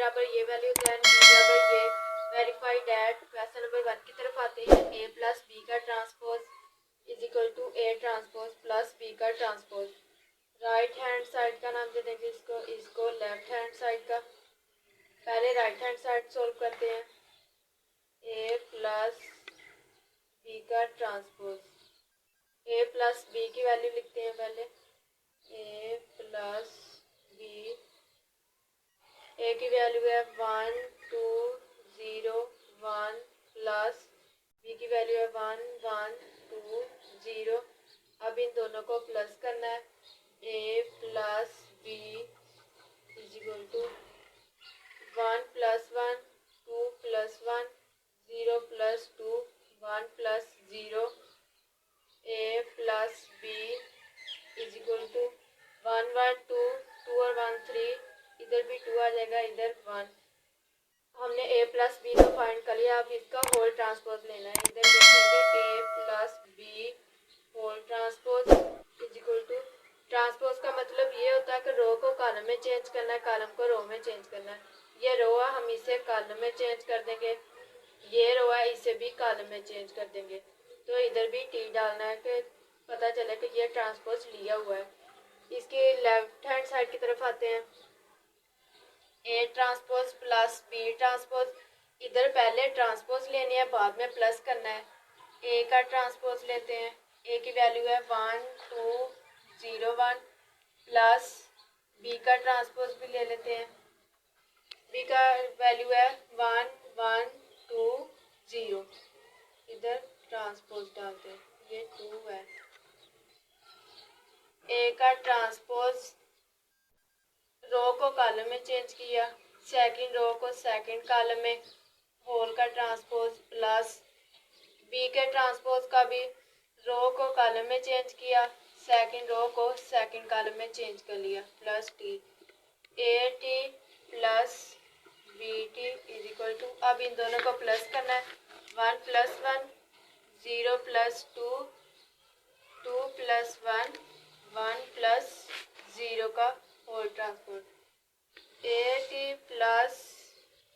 बराबर ये value than b बराबर ये वेरीफाई डैट। क्वेश्चन नंबर 1 की तरफ आते हैं। ए प्लस बी का transpose is equal to A transpose plus B का ट्रांसपोज। राइट हैंड साइड का नाम दे देंगे इसको लेफ्ट हैंड साइड का। पहले राइट हैंड साइड सोल्व करते हैं। ए प्लस बी का ट्रांसपोज, ए प्लस बी की वैल्यू लिखते हैं पहले। ए प्लस बी, ए की वैल्यू है 1 2 0 1 प्लस बी की वैल्यू है 1 1 2 0। अब इन दोनों को प्लस करना है। A plus B is equal to 1 plus 1 2 plus 1 0 plus 2 1 plus 0। A plus B is equal to 1 1 2 2 और 1 3, इधर भी 2 आ जाएगा, इधर 1। हमने ए प्लस बी तो फाइंड कर लिया, अब इसका होल ट्रांसपोज लेना है। इधर देखेंगे A plus B whole transpose is equal to, transpose का मतलब ये होता है कि रो को कॉलम में चेंज करना है, कॉलम को रो में चेंज करना है। ये रो है, हम इसे कॉलम में चेंज कर देंगे। ये रो है, इसे भी कॉलम में चेंज कर देंगे। तो इधर भी टी डालना है कि पता चले कि ये ट्रांसपोज लिया हुआ है। इसके लेफ्ट हैंड साइड की तरफ आते हैं। A transpose plus B transpose, इधर पहले ट्रांसपोज लेनी है, बाद में प्लस करना है। ए का ट्रांसपोज लेते हैं। ए की वैल्यू है 1 2 0 1 प्लस बी का ट्रांसपोज भी ले लेते हैं। बी का वैल्यू है 1 1 2 0, इधर ट्रांसपोज डालते हैं, ये 2 है। ए का ट्रांसपोज, रो को कॉलम में चेंज किया, सेकंड रो को सेकंड कॉलम में, होल का ट्रांसपोज प्लस बी के ट्रांसपोज का भी रो को कॉलम में चेंज किया, सेकंड रो को सेकंड कॉलम में चेंज कर लिया, plus T. A T plus B T is equal to, अब इन दोनों को प्लस करना है। 1 प्लस 1 0 प्लस 2 2 प्लस 1 1 प्लस 0 का whole transpose. A T plus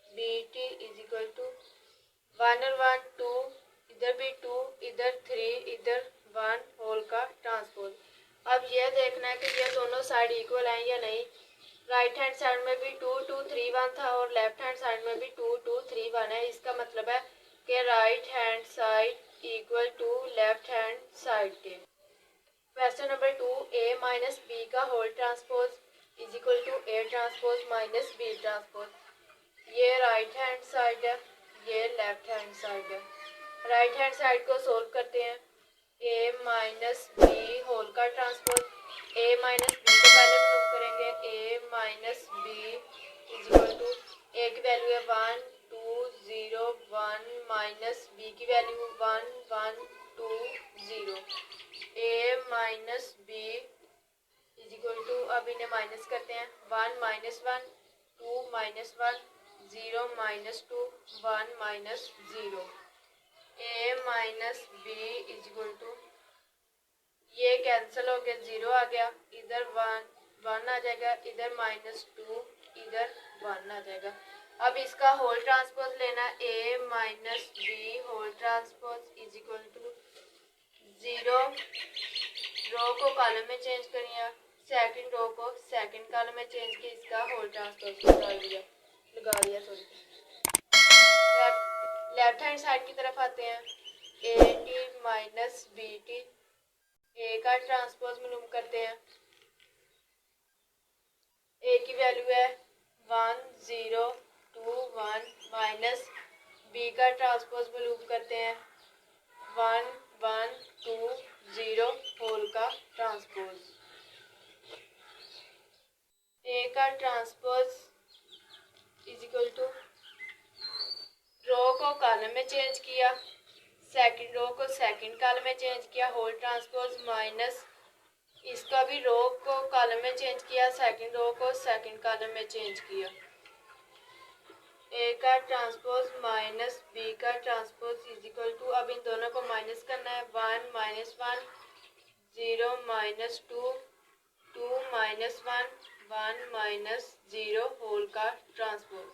B T is equal to 1 और 1 2, इधर भी 2 इधर 3 इधर 1 होल का ट्रांसपोज। अब यह देखना है कि ये दोनों साइड इक्वल हैं या नहीं। राइट हैंड साइड में भी 2 2 3 1 था और लेफ्ट हैंड साइड में भी 2 2 3 1 है। इसका मतलब है कि right hand side equal to left hand side के। Question number 2, A minus B का whole transpose is equal to A transpose minus B transpose. ये राइट हैंड साइड है, ये लेफ्ट हैंड साइड है। राइट हैंड साइड को solve करते हैं। A minus B whole का ट्रांसपोज, ए माइनस बी को पहले प्रूव करेंगे। A minus B is equal to, A की वैल्यू है 1 2 0 1 माइनस बी की value 1 1 2 0। A minus B is equal to, अब इन्हें माइनस करते हैं। 1 minus 1 2 minus 1 0 minus 2 1 minus 0। A minus B is equal to, ये कैंसिल हो गया, 0 आ गया, इधर 1 आ जाएगा, इधर -2 इधर 1 आ जाएगा। अब इसका होल ट्रांसपोज लेना। A minus B whole transpose is equal to 0, row को कॉलम में चेंज करिए, सेकंड रो को सेकंड कॉलम में चेंज किया, इसका होल ट्रांसपोज लगा दिया सॉरी। लेफ्ट हैंड साइड की तरफ आते हैं। A T minus B T, A का ट्रांसपोज मालूम करते हैं। ए की वैल्यू है 1 0 2 1 माइनस बी का ट्रांसपोज मालूम करते हैं 1 1 2 0 होल का ट्रांसपोज। ए का ट्रांसपोज इज इक्वल टू, रो को कॉलम में चेंज किया, सेकंड रो को सेकंड कॉलम में चेंज किया, होल ट्रांसपोज माइनस इसका भी रो को कॉलम में चेंज किया, सेकंड रो को सेकंड कॉलम में चेंज किया। ए का ट्रांसपोज माइनस बी का ट्रांसपोज इज इक्वल टू, अब इन दोनों को माइनस करना है। 1 minus 1 0 minus 2 2 minus 1 1 minus 0 whole का transpose,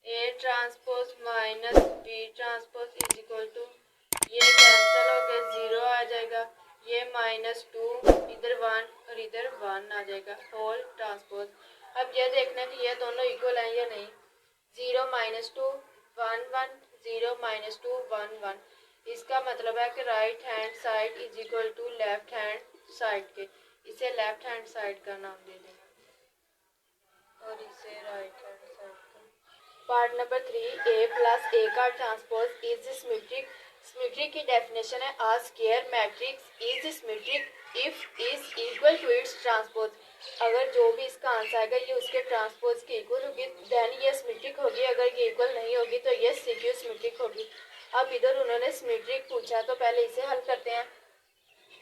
A transpose minus B transpose is equal to, ये कैंसिल हो गया, 0 आ जाएगा, ये -2, इधर 1 और इधर 1 आ जाएगा, होल ट्रांसपोज। अब ये देखना कि ये दोनों इक्वल हैं या नहीं। 0 -2 1 1, 0 -2 1 1, इसका मतलब है कि right hand side is equal to left hand side के, इसे लेफ्ट हैंड साइड का नाम दे देना और इसे राइट हैंड साइड का। Part number 3, A plus A का ट्रांसपोज इज सिमेट्रिक। सिमेट्रिक की डेफिनेशन है, a square matrix is symmetric if is equal to its transpose. अगर जो भी इसका आंसर आएगा ये उसके ट्रांसपोज की इक्वल होगी देन ये सिमेट्रिक होगी, अगर ये इक्वल नहीं होगी तो ये सिक्यू सिमेट्रिक होगी। अब इधर उन्होंने सिमेट्रिक पूछा तो पहले इसे हल करते हैं।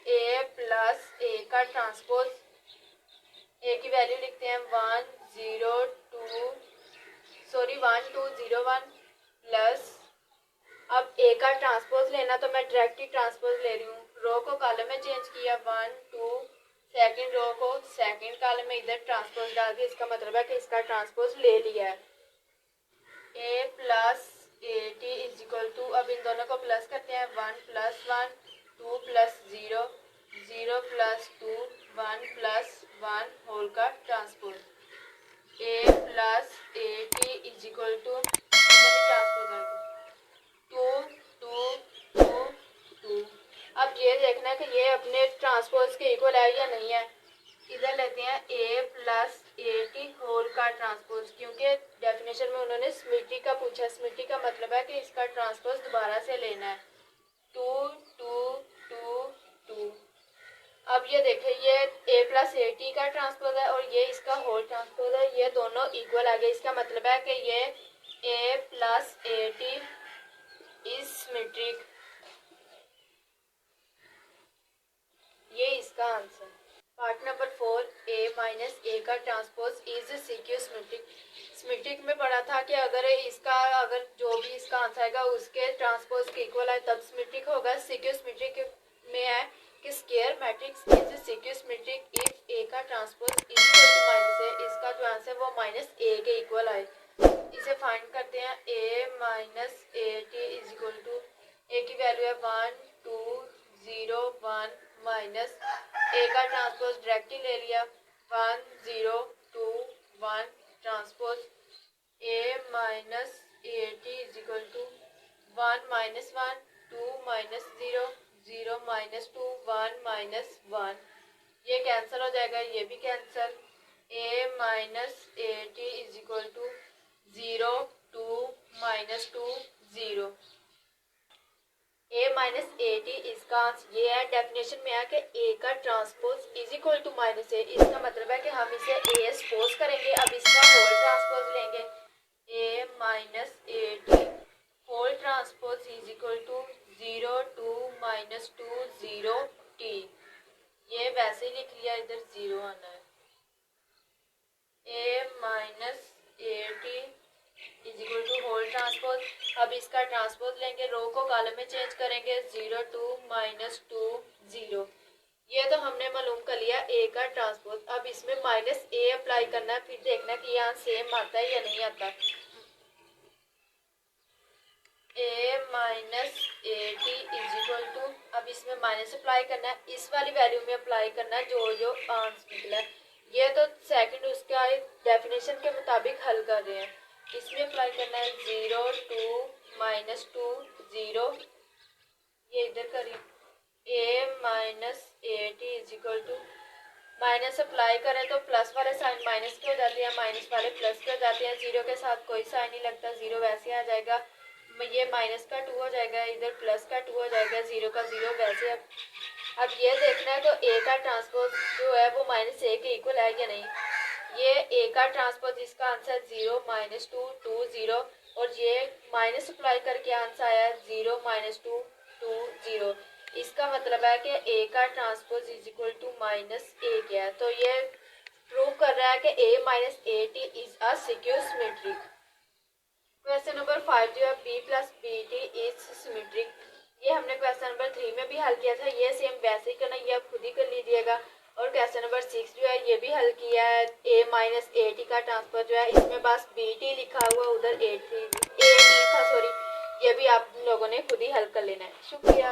ए प्लस ए का ट्रांसपोज, ए की वैल्यू लिखते हैं 1 2 0 1 प्लस, अब ए का ट्रांसपोज लेना तो मैं डायरेक्ट ही ट्रांसपोज ले रही हूँ, रो को कॉलम में चेंज किया 1 2, सेकंड रो को सेकंड कॉलम में इधर ट्रांसपोज डाल दिया, इसका मतलब है कि इसका ट्रांसपोज ले लिया है। A plus A T is equal to, अब इन दोनों को प्लस करते हैं, 1 + 1 2 + 0 0 + 2 1 + 1 होल का transpose. A plus A T is equal to transpose आएगा 2 2 2 2। अब ये देखना है कि ये अपने ट्रांसपोज के इक्वल है या नहीं है। इधर लेते हैं A plus A T whole का ट्रांसपोज, क्योंकि डेफिनेशन में उन्होंने सिमेट्रिक का पूछा, सिमेट्रिक का मतलब है कि इसका ट्रांसपोज दोबारा से लेना है 2 2 2 2। अब ये देखें, ये ए प्लस ए टी का ट्रांसपोज है और ये इसका होल ट्रांसपोज है, ये दोनों इक्वल आ गए, इसका मतलब है कि ये A plus A T is symmetric, ये इसका answer. Part number 4, A minus A का transpose is skew symmetric. Symmetric में पढ़ा था कि अगर जो भी इसका आंसर आएगा उसके ट्रांसपोज के इक्वल है तब सिमेट्रिक होगा। सिक्यू सिमेट्रिक में है कि square matrix is skew symmetric if A का transpose is equal to minus A, इसका जो आंसर है वो माइनस ए के इक्वल आए। इसे फाइंड करते हैं, A minus A T is equal to, A की वैल्यू है 1 2 0 1 माइनस ए का ट्रांसपोज डायरेक्ट ही ले लिया 1 0 2 1 transpose, A minus A T is equal to 1 minus 1 2 minus 0 0 minus 2 1 minus 1, ये कैंसिल हो जाएगा, ये भी cancel. A minus A T is equal to 0 2 minus 2 0। A minus A T इसका आंसर ये है, डेफिनेशन में है कि ए का transpose is equal to minus A, इसका मतलब है कि हम इसे ए सपोज करेंगे, अब इसका होल ट्रांसपोज लेंगे, A minus A T whole transpose is equal to 0 2 minus 2 0 T, ये वैसे ही लिख लिया, इधर 0 आना है। A minus A T is equal to whole transpose, अब इसका ट्रांसपोज लेंगे, रो को कॉलम में चेंज करेंगे 0 2 माइनस 2 0, ये तो हमने मालूम कर लिया ए का ट्रांसपोज। अब इसमें माइनस ए अप्लाई करना है, फिर देखना कि यहाँ सेम आता है या नहीं आता। A minus A T is equal to, अब इसमें माइनस अप्लाई करना है, इस वाली वैल्यू में अप्लाई करना है जो आंसर निकला है, ये तो सेकंड उसका डेफिनेशन के मुताबिक हल कर रहे हैं, इसमें अप्लाई करना है 0 2 माइनस 2 0, ये इधर करिए A minus A T is equal to, minus apply करें तो प्लस वाले साइन माइनस के हो जाते हैं, माइनस वाले प्लस के हो जाते हैं, 0 के साथ कोई साइन नहीं लगता, 0 वैसे आ जाएगा, ये माइनस का 2 हो जाएगा, इधर प्लस का 2 हो जाएगा, 0 का 0 वैसे। अब ये देखना है तो ए का ट्रांसपोज जो है वो माइनस ए के इक्वल है या नहीं, ये ए का ट्रांसपोज इसका आंसर 0 माइनस 2 2 0, और ये माइनस अप्लाई करके आंसर आया 0 माइनस 2 2 0, इसका मतलब है कि ए का transpose is equal to minus A क्या है, तो ये प्रूव कर रहा है कि A minus A T is a skew symmetric. Question number 5 जो है B plus B T is symmetric, ये हमने क्वेश्चन नंबर 3 में भी हल किया था, ये सेम वैसे ही करना, ये आप खुद ही कर लीजिएगा। और क्वेश्चन नंबर 6 जो है ये भी हल किया है। a माइनस ए टी का ट्रांसफर जो है इसमें बस बी टी लिखा हुआ, उधर ए टी था सॉरी, ये भी आप लोगों ने खुद ही हल कर लेना है। शुक्रिया।